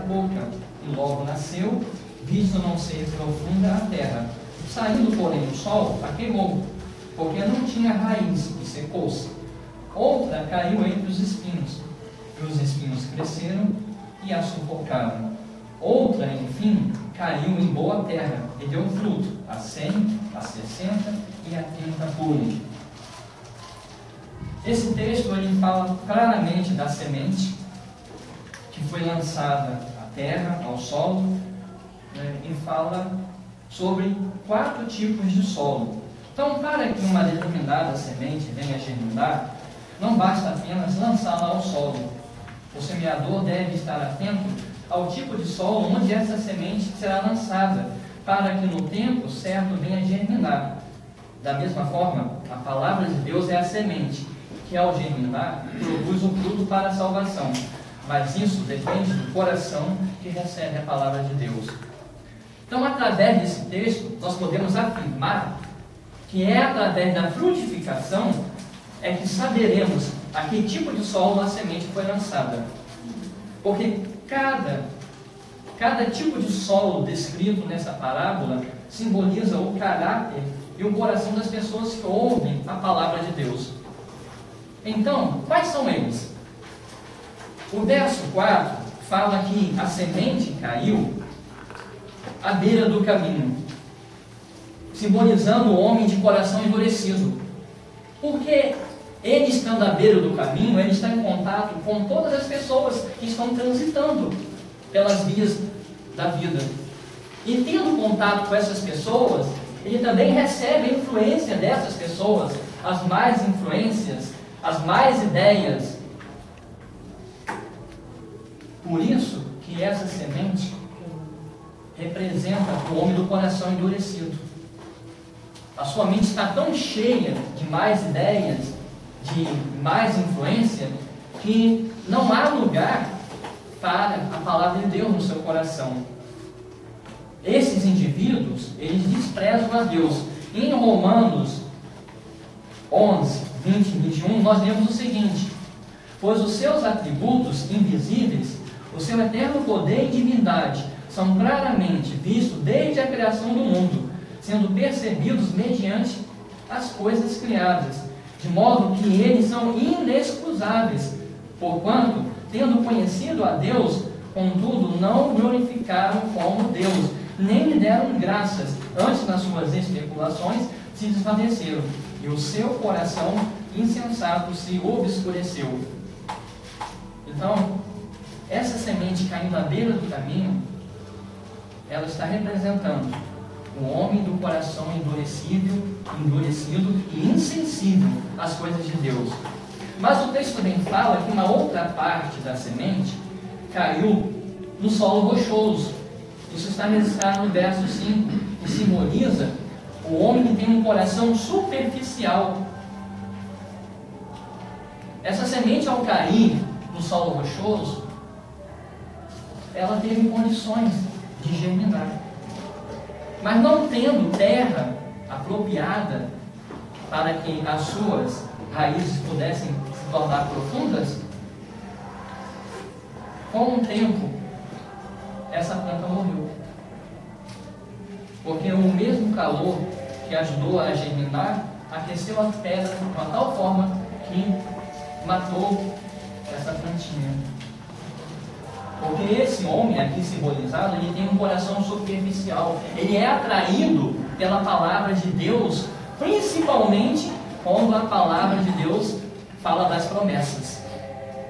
boca, e logo nasceu, visto não ser profunda a terra. Saindo, porém, o sol, a queimou, porque não tinha raiz, e secou-se. Outra caiu entre os espinhos, e os espinhos cresceram e a sufocaram. Outra, enfim, caiu em boa terra, e deu fruto, a 100, a 60 e a 30 por um. Esse texto ele fala claramente da semente que foi lançada à terra, ao solo, e fala sobre 4 tipos de solo. Então, para que uma determinada semente venha a germinar, não basta apenas lançá-la ao solo. O semeador deve estar atento ao tipo de solo onde essa semente será lançada, para que no tempo certo venha a germinar. Da mesma forma, a palavra de Deus é a semente, que ao germinar, produz o fruto para a salvação. Mas isso depende do coração que recebe a palavra de Deus. Então, através desse texto, nós podemos afirmar que é através da frutificação é que saberemos a que tipo de solo a semente foi lançada. Porque cada tipo de solo descrito nessa parábola simboliza o caráter e o coração das pessoas que ouvem a palavra de Deus. Então, quais são eles? O verso 4 fala que a semente caiu à beira do caminho, simbolizando o homem de coração endurecido. Porque ele, estando à beira do caminho, ele está em contato com todas as pessoas que estão transitando pelas vias da vida. E tendo contato com essas pessoas, ele também recebe a influência dessas pessoas, as más influências, as más ideias. Por isso que essa semente representa o homem do coração endurecido. A sua mente está tão cheia de más ideias, de más influência, que não há lugar para a palavra de Deus no seu coração. Esses indivíduos, eles desprezam a Deus. Em Romanos 11, 20 e 21, nós lemos o seguinte: pois os seus atributos invisíveis, o seu eterno poder e divindade, são claramente vistos desde a criação do mundo, sendo percebidos mediante as coisas criadas, de modo que eles são inexcusáveis, porquanto, tendo conhecido a Deus, contudo não o glorificaram como Deus, nem lhe deram graças, antes nas suas especulações se desvaneceram, e o seu coração insensato se obscureceu. Então, essa semente caindo à beira do caminho, ela está representando o homem do coração endurecido e insensível às coisas de Deus. Mas o texto também fala que uma outra parte da semente caiu no solo rochoso. Isso está registrado no verso 5, que simboliza o homem que tem um coração superficial. Essa semente, ao cair no solo rochoso, ela teve condições de germinar. Mas não tendo terra apropriada para que as suas raízes pudessem se tornar profundas, com o tempo, essa planta morreu. Porque o mesmo calor que ajudou a germinar, aqueceu a terra de uma tal forma que matou essa plantinha. Porque esse homem aqui simbolizado, ele tem um coração superficial. Ele é atraído pela palavra de Deus, principalmente quando a palavra de Deus fala das promessas.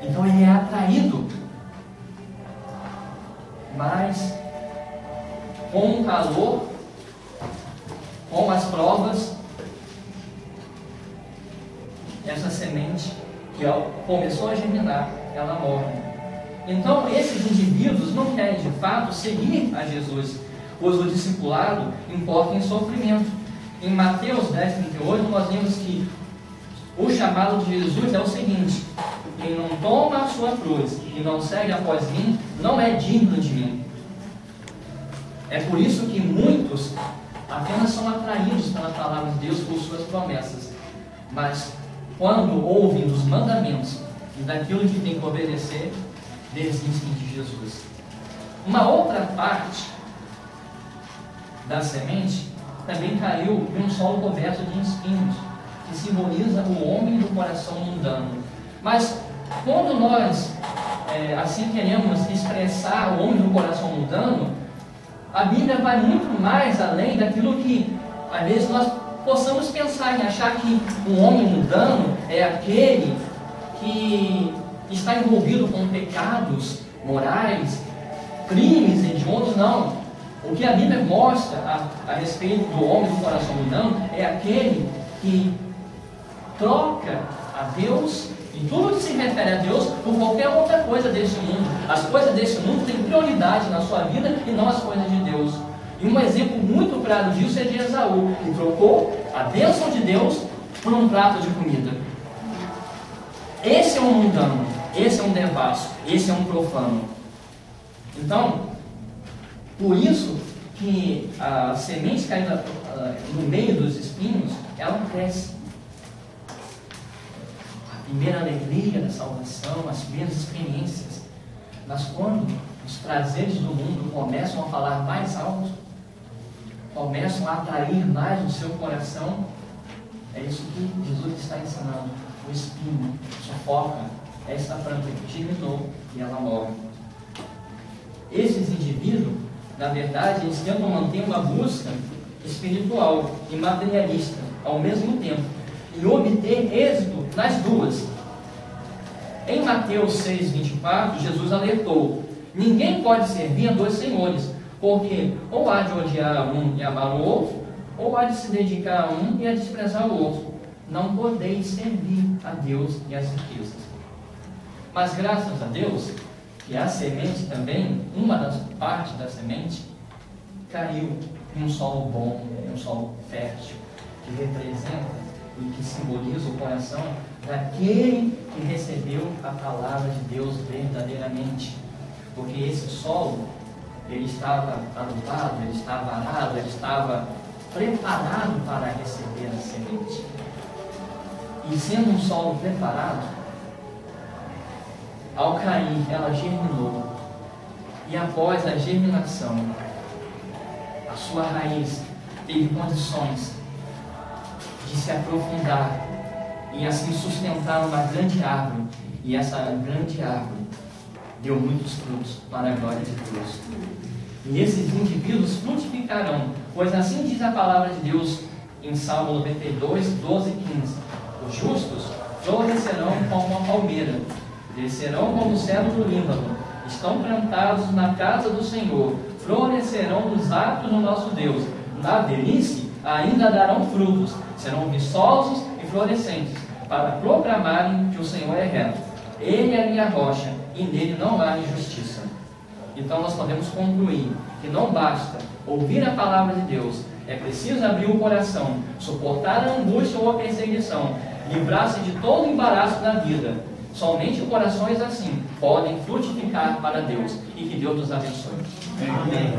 Então ele é atraído. Mas com o calor, com as provas, essa semente que começou a germinar, ela morre. Então, esses indivíduos não querem de fato seguir a Jesus, pois o discipulado importa em sofrimento. Em Mateus 10:38, nós vemos que o chamado de Jesus é o seguinte: quem não toma a sua cruz e não segue após mim, não é digno de mim. É por isso que muitos apenas são atraídos pela palavra de Deus por suas promessas, mas quando ouvem dos mandamentos e daquilo que tem que obedecer, desistem de Jesus. Uma outra parte da semente também caiu em um solo coberto de espinhos, que simboliza o homem do coração mundano. Mas quando nós assim queremos expressar o homem do coração mundano, a Bíblia vai muito mais além daquilo que às vezes nós possamos pensar em achar que um homem mundano é aquele que está envolvido com pecados morais, crimes hediondos. Não. O que a Bíblia mostra a respeito do homem do coração mundano é aquele que troca a Deus e tudo que se refere a Deus por qualquer outra coisa desse mundo. As coisas desse mundo têm prioridade na sua vida e não as coisas de Deus. E um exemplo muito claro disso é de Esaú, que trocou a bênção de Deus por um prato de comida. Esse é um mundano, esse é um devasso, esse é um profano. Então, por isso que a semente caída no meio dos espinhos, ela cresce. A primeira alegria da salvação, as primeiras experiências. Mas quando os prazeres do mundo começam a falar mais alto, começam a atrair mais o seu coração, é isso que Jesus está ensinando. O espinho sufoca esta planta que germinou e ela morre. Esses indivíduos, na verdade, eles tentam manter uma busca espiritual e materialista ao mesmo tempo e obter êxito nas duas. Em Mateus 6,24, Jesus alertou: ninguém pode servir a dois senhores, porque ou há de odiar um e amar o outro, ou há de se dedicar a um e a desprezar o outro. Não podeis servir a Deus e às riquezas. Mas graças a Deus, que a semente também, uma das partes da semente, caiu em um solo bom, em um solo fértil, que representa e que simboliza o coração daquele que recebeu a palavra de Deus verdadeiramente. Porque esse solo, ele estava adubado, ele estava arado, ele estava preparado para receber a semente. E sendo um solo preparado, ao cair, ela germinou. E após a germinação, a sua raiz teve condições de se aprofundar e assim sustentar uma grande árvore. E essa grande árvore deu muitos frutos para a glória de Deus. E esses indivíduos frutificarão, pois assim diz a palavra de Deus em Salmo 92, 12 e 15. Os justos florescerão como a palmeira, descerão como o cedro do Líbano, estão plantados na casa do Senhor, florescerão nos atos do nosso Deus. Na velhice ainda darão frutos, serão viçosos e florescentes, para proclamarem que o Senhor é reto. Ele é a minha rocha, e nele não há injustiça. Então nós podemos concluir que não basta ouvir a palavra de Deus, é preciso abrir o coração, suportar a angústia ou a perseguição, livrar-se de todo o embaraço da vida. Somente corações assim podem frutificar para Deus. E que Deus nos abençoe. Amém.